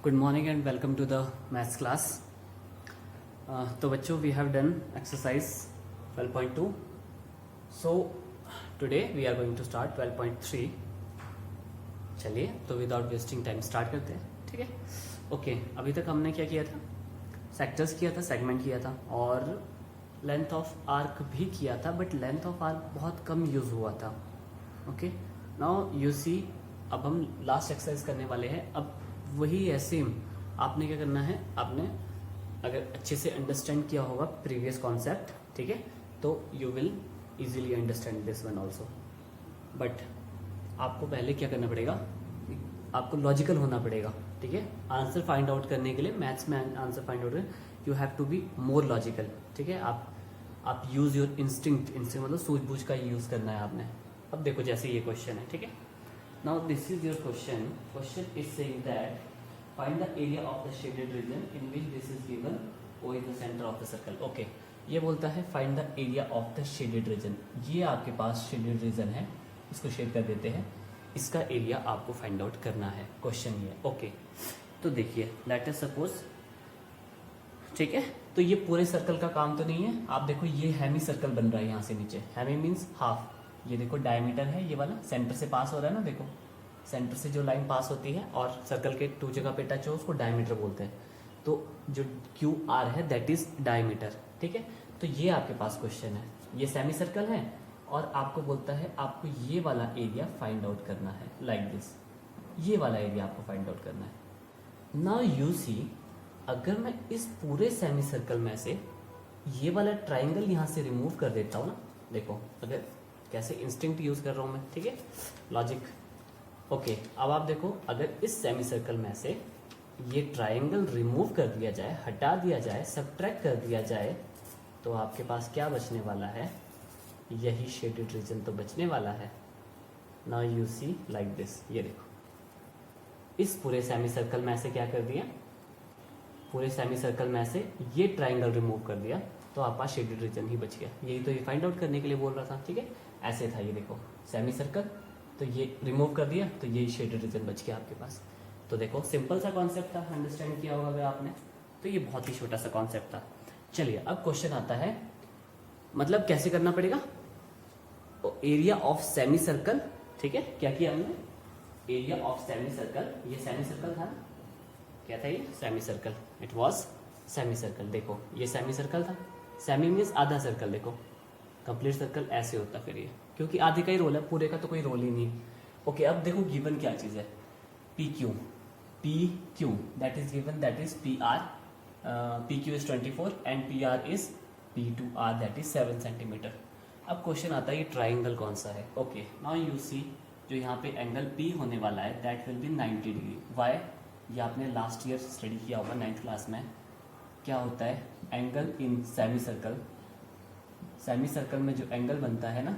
Good morning and welcome to the maths class. तो बच्चों we have done exercise 12.2. So today we are going to start 12.3. चलिए तो without wasting time start करते हैं, ठीक है। ओके, अभी तक हमने क्या किया था, सेक्टर्स किया था, सेगमेंट किया था और लेंथ ऑफ आर्क भी किया था, बट लेंथ ऑफ आर्क बहुत कम यूज हुआ था। ओके, नाउ यू सी, अब हम लास्ट एक्सरसाइज करने वाले हैं। अब वही है सेम, आपने क्या करना है, आपने अगर अच्छे से अंडरस्टैंड किया होगा प्रीवियस कॉन्सेप्ट, ठीक है, तो you will easily understand this one also. But आपको पहले क्या करना पड़ेगा, आपको लॉजिकल होना पड़ेगा, ठीक है। आंसर फाइंड आउट करने के लिए, मैथ्स में आंसर फाइंड आउट करने, you have to be more logical, ठीक है। आप यूज योर इंस्टिंक्ट मतलब सूझबूझ का यूज करना है आपने। अब देखो जैसे ये क्वेश्चन है, ठीक है। Now this is your question. Question is saying that find the area of the shaded region in which this is given. O is the center of the circle. Okay. ये बोलता है find the area of the shaded region. ये आपके पास shaded region है, इसको shade कर देते हैं। इसका एरिया आपको फाइंड आउट करना है, क्वेश्चन ये। ओके, तो देखिए लेट अस सपोज, ठीक है, तो ये पूरे सर्कल का काम तो नहीं है। आप देखो ये हेमी सर्कल बन रहा है यहाँ से नीचे, हेमी मीन्स हाफ। ये देखो डायमीटर है ये वाला, सेंटर से पास हो रहा है ना, देखो सेंटर से जो लाइन पास होती है और सर्कल के टू जगह पे टच हो उसको डायमीटर बोलते हैं। तो जो क्यू आर है दैट इज डायमीटर, ठीक है। तो ये आपके पास क्वेश्चन है, ये सेमी सर्कल है और आपको बोलता है आपको ये वाला एरिया फाइंड आउट करना है, लाइक दिस। ये वाला एरिया आपको फाइंड आउट करना है। नाउ यू सी, अगर मैं इस पूरे सेमी सर्कल में से ये वाला ट्राइंगल यहाँ से रिमूव कर देता हूँ ना, देखो अगर कैसे इंस्टिंक्ट यूज कर रहा हूं मैं, ठीक है, लॉजिक। ओके, अब आप देखो अगर इस सेमी सर्कल में से ये ट्राइंगल रिमूव कर दिया जाए, हटा दिया जाए, सब्ट्रैक्ट कर दिया जाए, तो आपके पास क्या बचने वाला है, यही शेडेड रीजन तो बचने वाला है। Now you see like this, ये देखो इस पूरे सेमी सर्कल में से क्या कर दिया, पूरे सेमी सर्कल में से ये ट्राइंगल रिमूव कर दिया, तो आपके पास शेडेड रीजन ही बच गया। यही तो ये फाइंड आउट करने के लिए बोल रहा था, ठीक है। ऐसे था, ये देखो सेमी सर्कल, तो ये रिमूव कर दिया तो ये शेडेड रीजन बच गया आपके पास। तो देखो सिंपल सा कॉन्सेप्ट था, अंडरस्टैंड किया होगा अगर आपने, तो ये बहुत ही छोटा सा कॉन्सेप्ट था। चलिए अब क्वेश्चन आता है, मतलब कैसे करना पड़ेगा, एरिया ऑफ सेमी सर्कल, ठीक है। क्या किया हमने, एरिया ऑफ सेमी सर्कल, ये सेमी सर्कल था ना, क्या था ये, semi circle, it was semi circle. देखो ये सेमी सर्कल था, सेमी मीन्स आधा सर्कल, देखो कंप्लीट सर्कल ऐसे होता फिर ये, क्योंकि आधे का ही रोल है, पूरे का तो कोई रोल ही नहीं। ओके, अब देखो गिवन क्या चीज है, P Q that is given, that is P R, P Q is 24 and P R is P to R that is 7 centimetre. अब क्वेश्चन आता है ये ट्राइंगल कौन सा है। ओके, नाउ यू सी, जो यहाँ पे एंगल पी होने वाला है that will be 90 degree. Why, ये आपने लास्ट ईयर स्टडी किया होगा 9th क्लास में। क्या होता है angle in semi circle, semi circle में जो एंगल बनता है ना,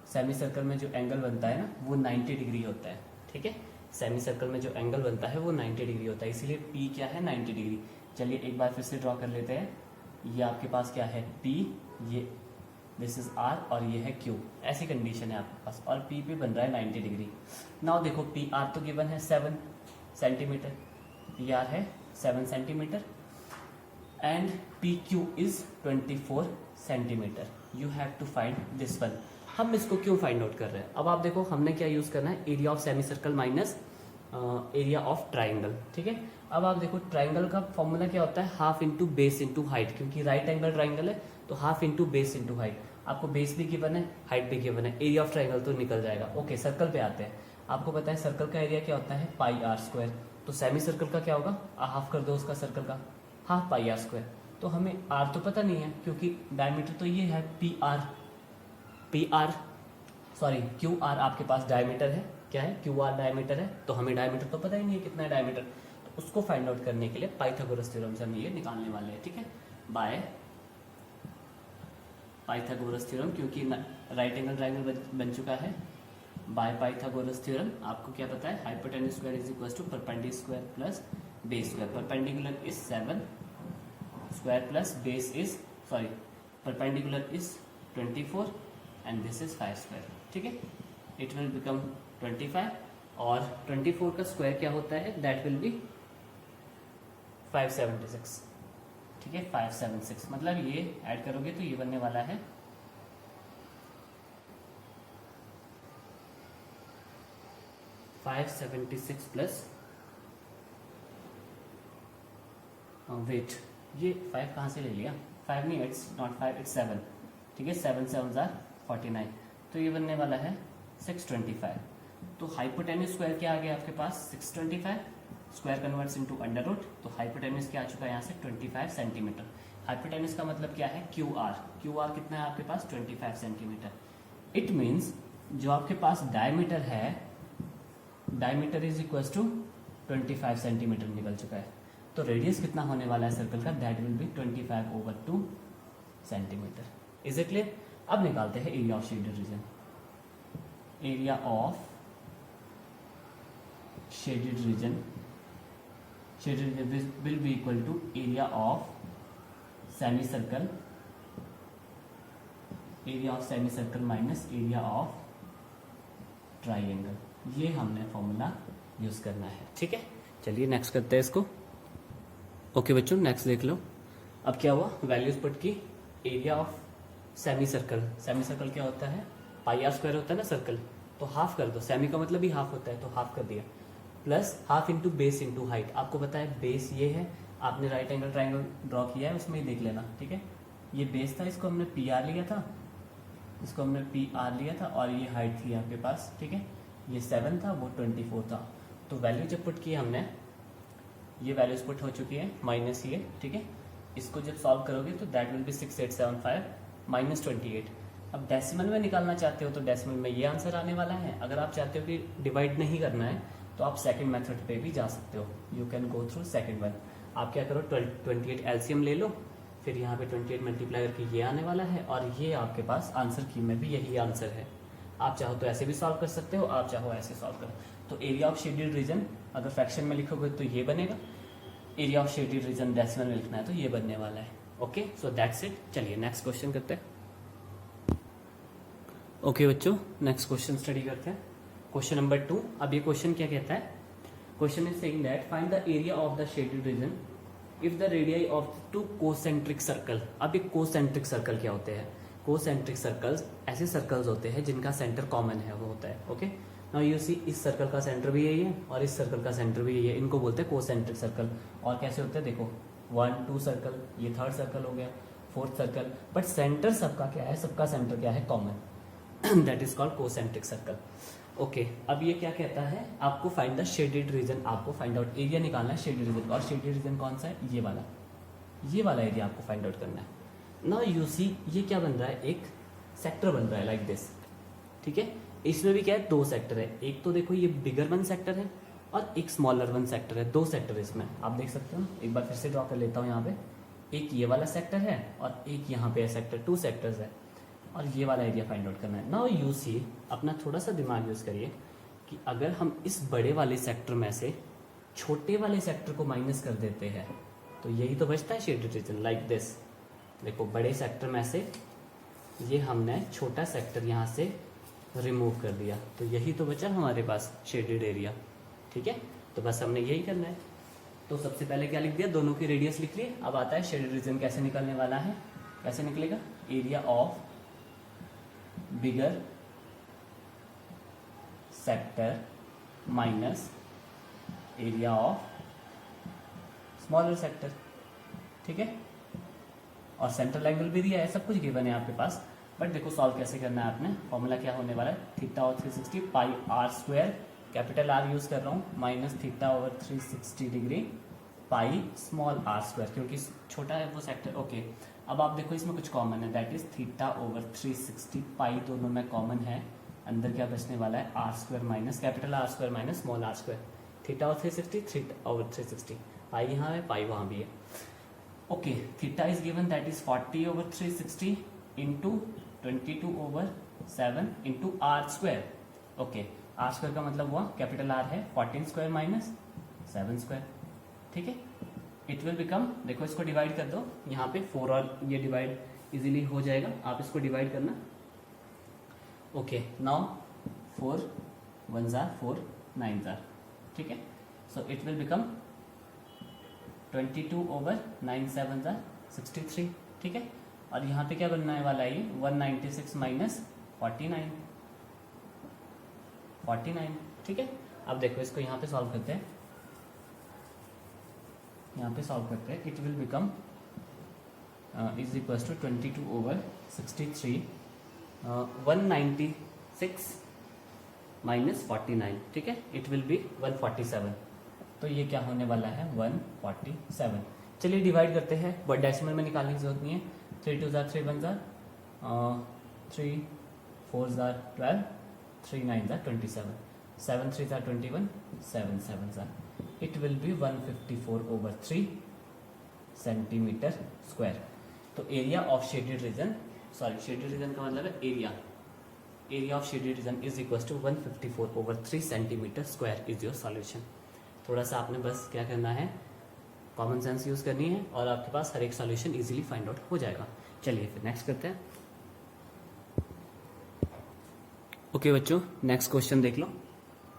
सेमी सर्कल में जो एंगल बनता है ना वो 90 डिग्री होता है, ठीक है। सेमी सर्कल में जो एंगल बनता है वो 90 डिग्री होता है, इसीलिए पी क्या है, 90 डिग्री। चलिए एक बार फिर से ड्रॉ कर लेते हैं। ये आपके पास क्या है, पी, ये दिस इज आर और ये है क्यू, ऐसी कंडीशन है आपके पास, और पी पे बन रहा है 90 डिग्री। नाउ देखो पी आर तो गिवन है 7 सेंटीमीटर, पी आर है 7 centimetre and P Q is 24 centimetre. You have to find this one. हम इसको क्यों फाइंड आउट कर रहे हैं, अब आप देखो हमने क्या यूज करना है, area of semi circle minus area of triangle, ठीक है। अब आप देखो ट्राइंगल का फॉर्मूला क्या होता है, half into base into height, क्योंकि राइट एंगल ट्राइंगल है तो half into base into height. आपको बेस भी गिवन है, हाइट भी गिवन है, एरिया ऑफ ट्राइंगल तो निकल जाएगा। ओके, सर्कल पे आते हैं। आपको पता है सर्कल का एरिया क्या होता है, पाई आर स्क्वायर। तो सेमी सर्कल का क्या होगा, हाफ कर दो उसका सर्कल का, हाफ पाई आर स्क्वायर। तो हमें आर तो पता नहीं है क्योंकि डायमीटर तो ये है क्यू आर आपके पास डायमीटर है, क्या है, क्यू आर डायमीटर है, तो हमें डायमीटर तो पता ही नहीं है कितना है डायमीटर। तो उसको फाइंड आउट करने के लिए पाइथागोरस थ्योरम से हम ये निकालने वाले हैं, ठीक है, बाय पाइथागोरस थ्योरम, क्योंकि राइट एंगल ट्राइंगल बन चुका है। बाय पाइथागोरस थ्योरम आपको क्या पता है, hypotenuse square is equal to perpendicular square plus base square. Perpendicular is 7 square plus base is, sorry, perpendicular is 24 and this is 5 square, ठीक है। इट विल बिकम 25 और 24 का स्क्वायर क्या होता है, दैट विल बी 576, ठीक है 576, मतलब ये ऐड करोगे तो ये बनने वाला है 576 प्लस वेट, ये 5 कहाँ से ले लिया, 5 नहीं, इट्स नॉट 5, इट्स 7, ठीक है 7 7 जार 49, तो ये बनने वाला है 625। तो हाइपोटेन्यूज स्क्वायर क्या आ गया आपके पास 625, square converts into under root, तो हाइपोटेन्यूज क्या आ चुका है यहाँ से 25 सेंटीमीटर। हाइपोटेन्यूज का मतलब क्या है क्यू आर, क्यू आर कितना है आपके पास 25 सेंटीमीटर। इट मीन्स जो आपके पास डायमीटर है, diameter is equal to 25 centimetre निकल चुका है। तो रेडियस कितना होने वाला है सर्कल का, that will be 25/2 centimetre. Is it clear. अब निकालते हैं area of shaded region. Area of shaded region, shaded region will be equal to area of semi circle, area of semi circle minus area of triangle. ये हमने formula use करना है, ठीक है। चलिए नेक्स्ट करते हैं इसको। ओके बच्चों, नेक्स्ट देख लो। अब क्या हुआ, वैल्यूज पुट की, area of semi circle, semi circle क्या होता है, पाई आर स्क्वायर होता है ना सर्कल, तो हाफ कर दो, सेमी का मतलब ही हाफ होता है तो हाफ कर दिया, plus half into base into height. आपको पता है बेस ये है, आपने राइट एंगल ट्राइंगल ड्रॉ किया है उसमें ही देख लेना, ठीक है। ये बेस था, इसको हमने पी आर लिया था, इसको हमने पी आर लिया था, और ये हाइट थी आपके पास, ठीक है। ये 7 था, वो 24 था। तो वैल्यू जब पुट की हमने, ये वैल्यूज पुट हो चुकी है माइनस ये, ठीक है। इसको जब सॉल्व करोगे तो दैट विल बी 6875 माइनस 28। अब डेसिमल में निकालना चाहते हो तो डेसिमल में ये आंसर आने वाला है। अगर आप चाहते हो कि डिवाइड नहीं करना है तो आप सेकंड मेथड पे भी जा सकते हो, you can go through second one. आप क्या करो, 28 एलसीएम ले लो, फिर यहाँ पे 28 मल्टीप्लाई करके ये आने वाला है, और ये आपके पास आंसर की में भी यही आंसर है। आप चाहो तो ऐसे भी सॉल्व कर सकते हो, आप चाहो ऐसे सॉल्व करो। तो एरिया ऑफ शेडेड रीजन अगर फ्रैक्शन में लिखोगे तो ये बनेगा, area of shaded reason decimal में लिखना है तो ये बनने वाला है। Okay, so that's it. चलिए नेक्स्ट क्वेश्चन करते हैं। ओके बच्चों, नेक्स्ट क्वेश्चन स्टडी करते हैं। Question number 2। अब ये क्वेश्चन क्या कहता है, question is saying that find the area of the shaded region if the radii of 2 concentric circle. अब ये कोसेंट्रिक सर्कल क्या होते हैं, कोसेंट्रिक सर्कल्स ऐसे सर्कल्स होते हैं जिनका सेंटर कॉमन है, वो होता है। ओके, नाउ यू सी, इस सर्कल का सेंटर भी यही है और इस सर्कल का सेंटर भी यही है, इनको बोलते हैं कोसेंट्रिक सर्कल। और कैसे होते हैं देखो, 1 2 सर्कल, ये थर्ड सर्कल हो गया, फोर्थ सर्कल, बट सेंटर सबका क्या है, सबका सेंटर क्या है, common, that is called concentric circle. Okay, अब ये क्या कहता है, आपको फाइंड द शेडेड रीजन, आपको फाइंड आउट एरिया निकालना है शेडेड रीजन। और शेडेड रीजन कौन सा है, ये वाला एरिया आपको फाइंड आउट करना है। नाउ यू सी, ये क्या बन रहा है, एक सेक्टर बन रहा है लाइक दिस, ठीक है। इसमें भी क्या है, 2 सेक्टर है, एक तो देखो ये बिगर वन सेक्टर है और एक स्मॉलर वन सेक्टर है, 2 सेक्टर है इसमें, आप देख सकते हो। एक बार फिर से ड्रॉ कर लेता हूँ यहाँ पे, एक ये वाला सेक्टर है और एक यहाँ पे सेक्टर, 2 सेक्टर्स है, और ये वाला एरिया फाइंड आउट करना है। नाउ यू सी, अपना थोड़ा सा दिमाग यूज करिए कि अगर हम इस बड़े वाले सेक्टर में से छोटे वाले सेक्टर को माइनस कर देते हैं तो यही तो बचता है शेडेड रीजन, लाइक दिस। देखो, बड़े सेक्टर में से ये हमने छोटा सेक्टर यहाँ से रिमूव कर दिया, तो यही तो बचा हमारे पास शेडेड एरिया, ठीक है। तो बस हमने यही करना है। तो सबसे पहले क्या लिख दिया, दोनों की रेडियस लिख लिए। अब आता है शेडेड रीजन कैसे निकलने वाला है, कैसे निकलेगा, area of bigger sector minus area of smaller sector, ठीक है। और सेंट्रल एंगल भी दिया है, सब कुछ गिवन है आपके पास। बट देखो सॉल्व कैसे करना है आपने, फॉर्मूला क्या होने वाला है, थीटा और 360 pi R square, capital R use कर रहा हूँ, minus theta over 360 degree pi small R square, क्योंकि छोटा है वो सेक्टर। ओके, अब आप देखो इसमें कुछ कॉमन है, that is theta over 360 pi, दोनों में कॉमन है। अंदर क्या बचने वाला है, R square minus capital R square minus small R square, theta over 360, theta over 360, pi यहाँ है, पाई वहाँ भी है। Okay, theta is given that is 40 over 360 into 22 over 7 into R square. Okay, R square का मतलब हुआ capital R है 14 square minus 7 square, ठीक है। इट विल बिकम, देखो इसको डिवाइड कर दो, यहाँ पे 4 और ये डिवाइड इजीली हो जाएगा, आप इसको डिवाइड करना। ओके, नाउ 4 1 जार 4, 9 जार, ठीक है। So it will become 22/9 7 jar 63, ठीक है। और यहाँ पे क्या बनने वाला है, ये 196 माइनस 49, ठीक है। अब देखो इसको यहाँ पे सॉल्व करते हैं, it will become is equal to 22/63 196 minus 49, ठीक है। इट विल बी 147, तो ये क्या होने वाला है 147। चलिए डिवाइड करते हैं, बट डेसिमल में निकालने की जरूरत नहीं है। 3 2 जार 3 1 जार 3 4 जार 12 3 9 जार 27 7 3 जार 21 7 7 जार, it will be 154/3 centimetre square. तो area of shaded region, shaded region का मतलब है area of shaded region is equal to 154/3 centimetre square is your solution. थोड़ा सा आपने बस क्या करना है, कॉमन सेंस यूज करनी है और आपके पास हर एक सॉल्यूशन इजीली फाइंड आउट हो जाएगा। चलिए फिर नेक्स्ट करते हैं। ओके बच्चों, नेक्स्ट क्वेश्चन देख लो।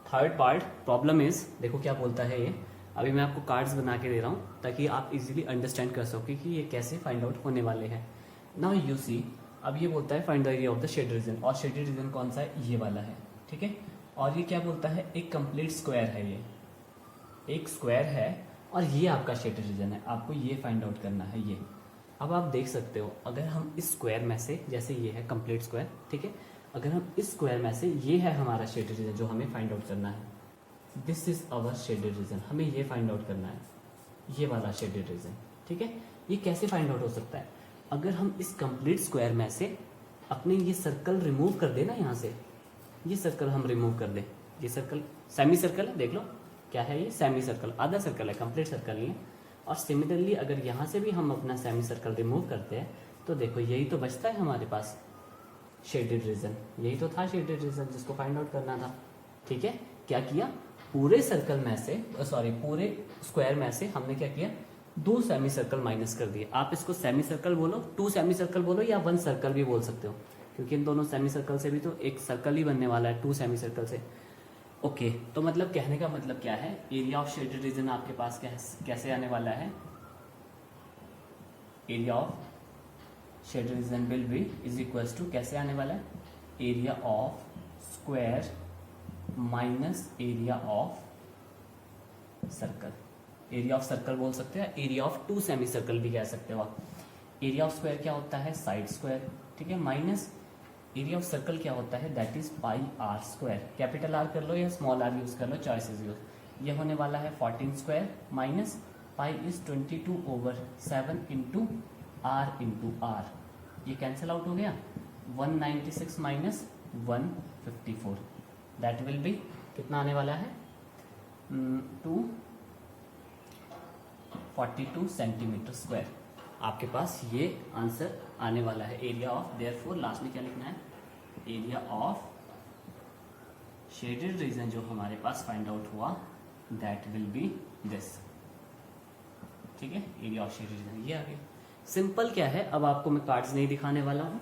थर्ड पार्ट प्रॉब्लम इज, देखो क्या बोलता है ये। अभी मैं आपको कार्ड्स बना के दे रहा हूँ ताकि आप इजीली अंडरस्टैंड कर सको कि ये कैसे फाइंड आउट होने वाले हैं। नाउ यू सी, अब ये बोलता है find the area of the shaded region, और शेडेड रीजन कौन सा है, ये वाला है, ठीक है। और ये क्या बोलता है, एक कंप्लीट स्क्वायर है, ये एक स्क्वायर है और ये आपका शेडेड रीजन है, आपको ये फाइंड आउट करना है ये। अब आप देख सकते हो, अगर हम इस स्क्वायर में से, जैसे ये है कंप्लीट स्क्वायर, ठीक है, अगर हम इस स्क्वायर में से, ये है हमारा शेडेड रीजन जो हमें फाइंड आउट करना है, this is our shaded region, हमें ये फाइंड आउट करना है, ये वाला शेडेड रीजन, ठीक है। ये कैसे फाइंड आउट हो सकता है, अगर हम इस कंप्लीट स्क्वायर में से अपने ये सर्कल रिमूव कर दें ना, यहाँ से ये सर्कल हम रिमूव कर दें, ये सर्कल सेमी सर्कल है, देख लो क्या है ये, सेमी सर्कल, आधा सर्कल है, कंप्लीट सर्कल नहीं है। और सिमिलरली अगर यहाँ से भी हम अपना सेमी सर्कल रिमूव करते हैं तो देखो यही तो बचता है हमारे पास शेडेड रीजन, यही तो था शेडेड रीजन जिसको फाइंड आउट करना था, ठीक है। क्या किया, पूरे सर्कल में से, पूरे स्क्वायर में से हमने क्या किया, 2 सेमी सर्कल माइनस कर दिए। आप इसको सेमी सर्कल बोलो, 2 सेमी सर्कल बोलो, या 1 सर्कल भी बोल सकते हो, क्योंकि इन दोनों सेमी सर्कल से भी तो एक सर्कल ही बनने वाला है 2 सेमी सर्कल से। ओके, तो मतलब कहने का मतलब क्या है, एरिया ऑफ शेडेड रीजन आपके पास कैसे आने वाला है, area of shaded region will be is equals to, कैसे आने वाला है, area of square minus area of circle. Area of circle बोल सकते हैं, एरिया ऑफ 2 सेमी सर्कल भी कह सकते हो आप। एरिया ऑफ स्क्वायर क्या होता है, साइड स्क्वायर, ठीक है, माइनस एरिया ऑफ सर्कल क्या होता है, that is pi R square. Capital R कर लो या स्मॉल आर यूज कर लो, चॉइस इज यूज। ये होने वाला है 14 square minus pi is 22/7 into R, ये कैंसिल आउट हो गया, 196 माइनस 154, दैट विल बी कितना आने वाला है, 242 सेंटीमीटर स्क्वायर। आपके पास ये आंसर आने वाला है, एरिया ऑफ, देयरफॉर लास्ट में क्या लिखना है, एरिया ऑफ शेडेड रीजन जो हमारे पास फाइंड आउट हुआ, दैट विल बी दिस, ठीक है, एरिया ऑफ शेडेड रीजन ये आ गया। सिंपल क्या है, अब आपको मैं कार्ड्स नहीं दिखाने वाला हूँ,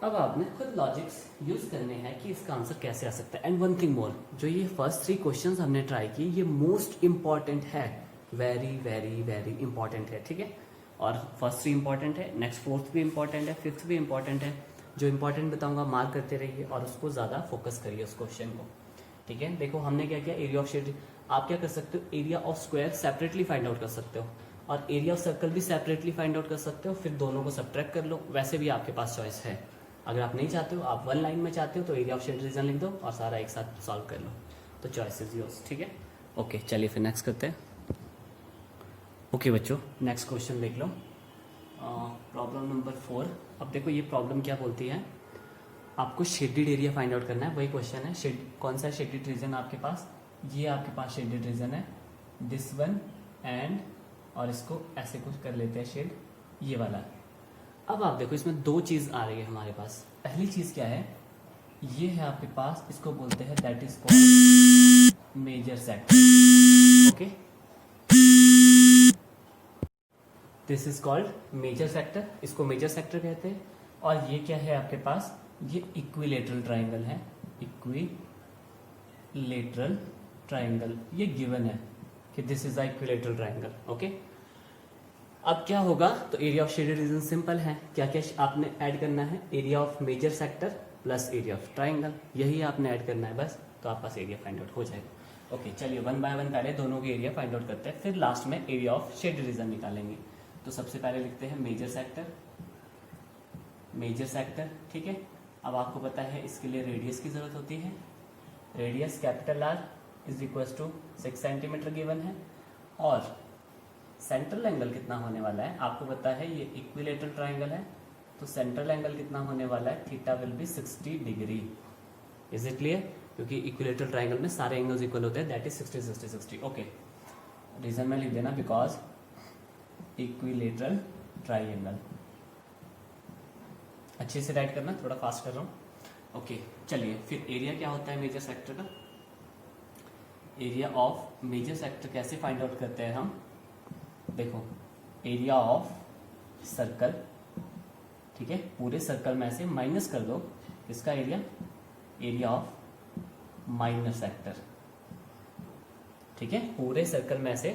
अब आपने खुद लॉजिक्स यूज करने हैं कि इसका आंसर कैसे आ सकता है। एंड वन थिंग मोर, जो ये फर्स्ट 3 क्वेश्चंस हमने ट्राई किए, ये मोस्ट इंपॉर्टेंट है, वेरी वेरी वेरी इंपॉर्टेंट है, ठीक है। और फर्स्ट 3 इंपॉर्टेंट है, नेक्स्ट 4th भी इंपॉर्टेंट है, 5th भी इंपॉर्टेंट है। जो इंपॉर्टेंट बताऊंगा मार्क करते रहिए और उसको ज़्यादा फोकस करिए उस क्वेश्चन को, ठीक है। देखो हमने क्या किया, एरिया ऑफ शेड, आप क्या कर सकते हो, area of square separately find out कर सकते हो और एरिया ऑफ सर्कल भी सेपरेटली फाइंड आउट कर सकते हो, फिर दोनों को सब्ट्रैक्ट कर लो, वैसे भी आपके पास चॉइस है। अगर आप नहीं चाहते हो, आप 1 लाइन में चाहते हो, तो एरिया ऑफ शेड रीजन लिख दो और सारा एक साथ सॉल्व कर लो, तो चॉइस इज योर्स, ठीक है। ओके, चलिए फिर नेक्स्ट करते हैं। ओके बच्चों, नेक्स्ट क्वेश्चन देख लो, प्रॉब्लम नंबर 4। अब देखो ये प्रॉब्लम क्या बोलती है, आपको शेडेड एरिया फाइंड आउट करना है, वही क्वेश्चन है। शेड कौन सा शेडेड रीजन आपके पास, ये आपके पास शेडेड रीजन है, दिस वन एंड, और इसको ऐसे कुछ कर लेते हैं शेड, ये वाला। अब आप देखो इसमें 2 चीज आ रही है हमारे पास। पहली चीज क्या है, ये है आपके पास, इसको बोलते हैं that is called major sector, okay, this is called major sector, इसको मेजर सेक्टर कहते हैं। और ये क्या है आपके पास, ये इक्विलेटरल ट्राइंगल है, इक्विलेटरल ट्राइंगल, ये गिवन है कि this is a equilateral triangle. Okay, अब क्या होगा, तो area of shaded region simple है, क्या क्या आपने ऐड करना है, area of major sector plus area of triangle, यही आपने ऐड करना है बस, तो आपका एरिया फाइंड आउट हो जाएगा। ओके चलिए वन बाय वन पहले दोनों के एरिया फाइंड आउट करते हैं, फिर लास्ट में एरिया ऑफ शेडेड रीजन निकालेंगे। तो सबसे पहले लिखते हैं मेजर सेक्टर, मेजर सेक्टर ठीक है। अब आपको पता है इसके लिए रेडियस की जरूरत होती है, radius capital R is equal to 6 centimetre given है, और सेंट्रल एंगल कितना होने वाला है आपको पता है, ये इक्विलेटरल ट्राइंगल है, तो सेंट्रल एंगल कितना होने वाला है, theta will be 60 degree. Is it clear, क्योंकि इक्विलेटरल ट्राइंगल में सारे एंगल्स इक्वल होते हैं, दैट इज 60 60 60। ओके, रीजन में लिख देना बिकॉज इक्विलेटरल ट्राइंगल, अच्छे से राइट करना, थोड़ा फास्ट कर रहा हूँ। ओके चलिए, फिर एरिया क्या होता है मेजर सेक्टर का, एरिया ऑफ मेजर सेक्टर कैसे फाइंड आउट करते हैं हम, देखो एरिया ऑफ सर्कल, ठीक है, पूरे सर्कल में से माइनस कर दो इसका area, area of minor sector, ठीक है, पूरे सर्कल में से,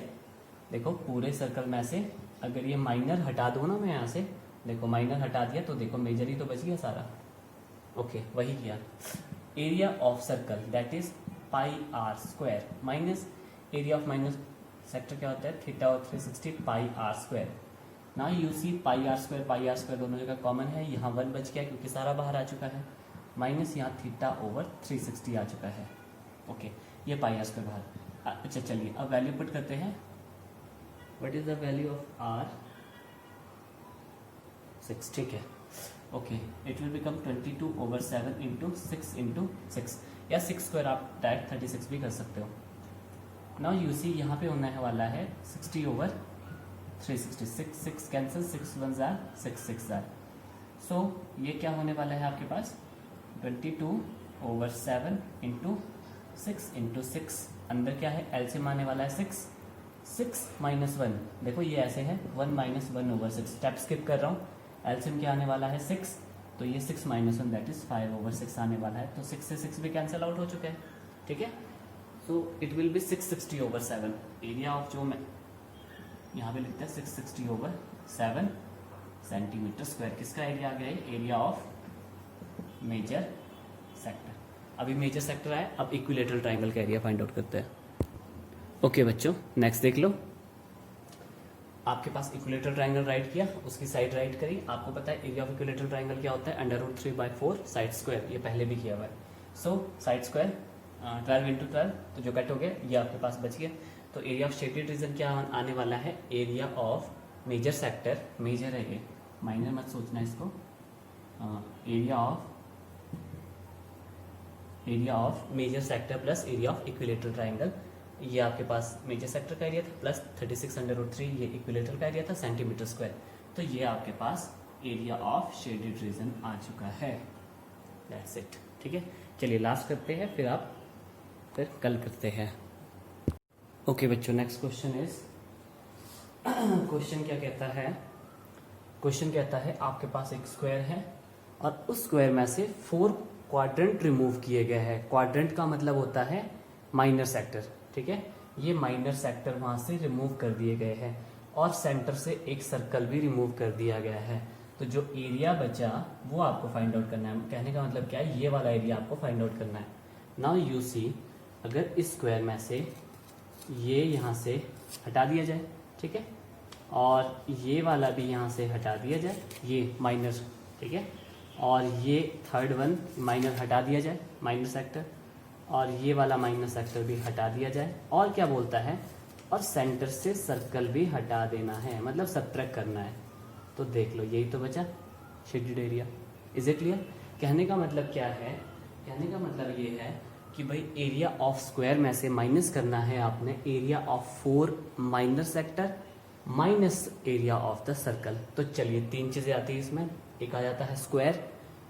देखो पूरे सर्कल में से अगर ये माइनर हटा दो ना, मैं यहाँ से देखो माइनर हटा दिया तो देखो मेजर ही तो बच गया सारा। ओके वही किया, area of circle that is pi R square minus area of minor sector क्या होता है, थीटा और 360 पाई आर स्क्वायर। ना you see pi R square दोनों जगह कॉमन है, यहाँ 1 बच गया क्योंकि सारा बाहर आ चुका है, माइनस यहाँ थीटा ओवर 360 आ चुका है। ओके ये पाई आर स्क्वायर बाहर। अच्छा चलिए अब वैल्यू पुट करते हैं, what is the value of R, 6 ठीक है। Okay it will become 22/7 into 6 into 6, या 6 स्क्वायर आप डायरेक्ट 36 भी कर सकते हो। नाउ यू सी यहाँ पे होने वाला है 60/360, 6 कैंसिल, 6 1 जार 6 6 जार, सो ये क्या होने वाला है आपके पास 22/7 इंटू 6 इंटू 6, अंदर क्या है एलसीएम आने वाला है 6 6 माइनस 1, देखो ये ऐसे है 1 माइनस 1/6, स्टेप स्किप कर रहा हूँ, एलसीएम क्या आने वाला है 6, तो ये 6 माइनस 1 दैट इज 5/6 आने वाला है, तो 6 से 6 भी कैंसिल आउट हो चुके हैं, ठीक है। So it will B 660/7, area of जो मैं यहाँ पे लिखते हैं 660/7 सेंटीमीटर स्क्वायर, किसका एरिया आ गया है, एरिया ऑफ मेजर सेक्टर। अभी मेजर सेक्टर आया, अब इक्विलेटरल ट्राइंगल का एरिया फाइंड आउट करते हैं। ओके बच्चों नेक्स्ट देख लो, आपके पास इक्विलेटरल ट्राइंगल राइट किया, उसकी साइड राइट करी, आपको पता है एरिया ऑफ इक्विलेटरल ट्राइंगल क्या होता है, √3/4 साइड स्क्वायर, ये पहले भी किया हुआ है। सो साइड स्क्वायर 12 इंटू 12, तो जो कट हो गया ये आपके पास बच गया। तो एरिया ऑफ शेडेड रीजन क्या आने वाला है, area of major sector, major है ये, माइनर मत सोचना इसको, area of major sector plus area of equilateral triangle, ये आपके पास मेजर सेक्टर का एरिया था, प्लस 36/√3 ये इक्विलेटरल का एरिया था सेंटीमीटर स्क्वायर, तो ये आपके पास एरिया ऑफ शेडेड रीजन आ चुका है, दैट्स इट, ठीक है। चलिए लास्ट करते हैं, फिर कल करते हैं। ओके बच्चों नेक्स्ट क्वेश्चन इज, क्वेश्चन क्या कहता है, क्वेश्चन कहता है आपके पास एक स्क्वायर है और उस स्क्वायर में से 4 क्वाड्रेंट रिमूव किए गए हैं, क्वाड्रेंट का मतलब होता है माइनर सेक्टर, ठीक है, ये माइनर सेक्टर वहां से रिमूव कर दिए गए हैं, और सेंटर से एक सर्कल भी रिमूव कर दिया गया है, तो जो एरिया बचा वो आपको फाइंड आउट करना है। कहने का मतलब क्या है, ये वाला एरिया आपको फाइंड आउट करना है। नाउ यू सी, अगर इस स्क्वायर में से ये यहाँ से हटा दिया जाए, ठीक है, और ये वाला भी यहाँ से हटा दिया जाए, ये माइनर, ठीक है, और ये थर्ड वन माइनर हटा दिया जाए, माइनर सेक्टर, और ये वाला माइनर सेक्टर भी हटा दिया जाए, और क्या बोलता है, और सेंटर से सर्कल भी हटा देना है, मतलब सब्ट्रैक्ट करना है, तो देख लो यही तो बचा shaded area. Is it clear? कहने का मतलब क्या है, कहने का मतलब ये है कि भाई एरिया ऑफ स्क्वायर में से माइनस करना है आपने area of 4 minor sector minus area of the circle. तो चलिए 3 चीजें आती है इसमें, एक आ जाता है स्क्वायर,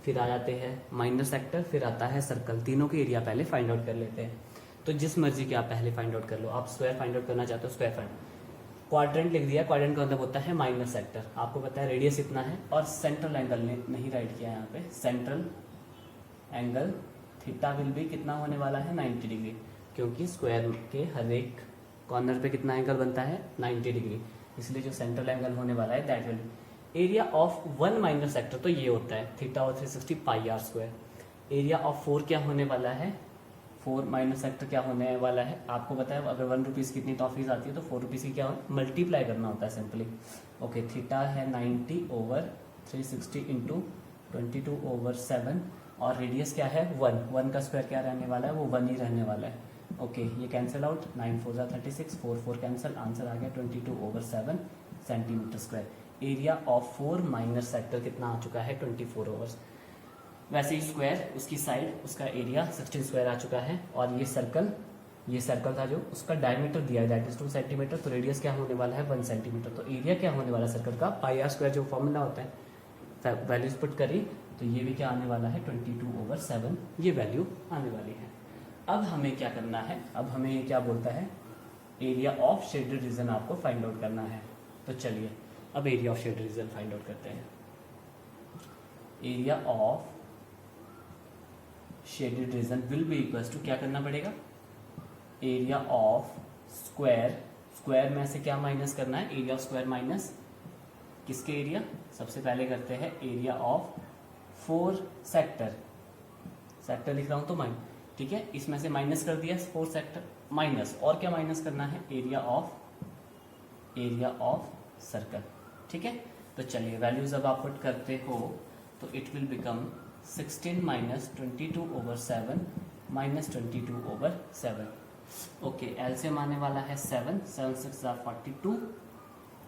फिर आ जाते हैं माइनर सेक्टर, फिर आता है सर्कल, तीनों के एरिया पहले फाइंड आउट कर लेते हैं। तो जिस मर्जी के आप पहले फाइंड आउट कर लो, आप स्क्वायर फाइंड आउट करना चाहते हो स्क्वायर फाइंड, क्वाड्रेंट लिख दिया, क्वाड्रेंट का मतलब होता है माइनर सेक्टर, आपको पता है रेडियस इतना है, और सेंट्रल एंगल ने नहीं राइट किया यहाँ पे, सेंट्रल एंगल थीटा विल भी कितना होने वाला है 90 डिग्री, क्योंकि स्क्वायर के हर एक कॉर्नर पे कितना एंगल बनता है 90 डिग्री, इसलिए जो सेंट्रल एंगल होने वाला है that will area of 1 minor sector, तो ये होता है थीटा और 360 pi R square. Area of 4 क्या होने वाला है, 4 माइनर सेक्टर क्या होने वाला है, आपको पता है अगर 1 रुपीज़ कितनी टॉफीज आती है तो 4 रुपीज़ की क्या मल्टीप्लाई करना होता है सिंपली। ओके, थीटा है 90 ओवर 360 इंटू 22/7 और रेडियस क्या है 1 का स्क्वायर क्या रहने वाला है, वो 1 ही रहने वाला है। ओके, ये कैंसिल आउट, 9 4 36, 4 4 कैंसिल, आंसर आ गया 22/7 centimetre square. Area of 4 minor sector कितना आ चुका है 24 ओवर्स। वैसे ही स्क्वायर उसकी साइड उसका एरिया 16 स्क्वायर आ चुका है, और ये सर्कल था जो उसका डायमीटर दिया है दैट इज 2 सेंटीमीटर, तो रेडियस क्या होने वाला है 1 सेंटीमीटर, तो एरिया क्या होने वाला है सर्कल का पाई आर स्क्वायर जो फॉर्मूला होता है वैल्यूज पुट करी तो ये भी क्या आने वाला है 22/7 ये वैल्यू आने वाली है। अब हमें क्या करना है, अब हमें ये क्या बोलता है एरिया ऑफ शेडेड रीजन आपको फाइंड आउट करना है। तो चलिए अब area of shaded region find out करते हैं। Area of shaded region will be equals to क्या करना पड़ेगा, एरिया ऑफ स्क्वायर में से क्या माइनस करना है, एरिया ऑफ स्क्वायर माइनस किसके एरिया, सबसे पहले करते हैं एरिया ऑफ 4 सेक्टर लिख रहा हूं तो ठीक है, इसमें से माइनस कर दिया 4 सेक्टर माइनस, और क्या माइनस करना है एरिया ऑफ सर्कल। ठीक है, तो चलिए वैल्यूज अब आप पुट करते हो तो it will become 16 minus 22/7 minus 22/7। Okay, LCM आने वाला है 7 6 42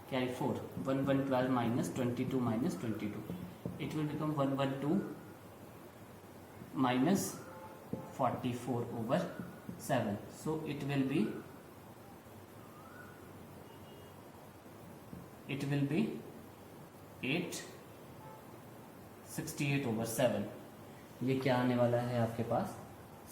carry 4 1 1 12 minus 22 minus 22, it will become 112 minus 44/7, so it will be 868/7। ये क्या आने वाला है आपके पास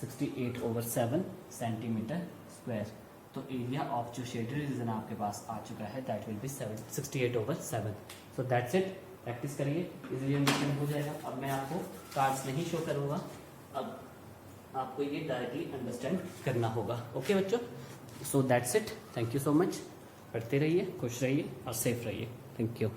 68/7 सेंटीमीटर स्क्वायर। तो एरिया ऑफ जो शेडेड रीजन आपके पास आ चुका है that will B 68/7। So that's it, practice करिए, इजीली अंडरस्टैंड हो जाएगा। अब मैं आपको कार्ड्स नहीं शो करूंगा, अब आपको ये डायरेक्टली अंडरस्टैंड करना होगा। ओके बच्चों, so that's it, thank you so much, पढ़ते रहिए, खुश रहिए और सेफ रहिए, थैंक यू।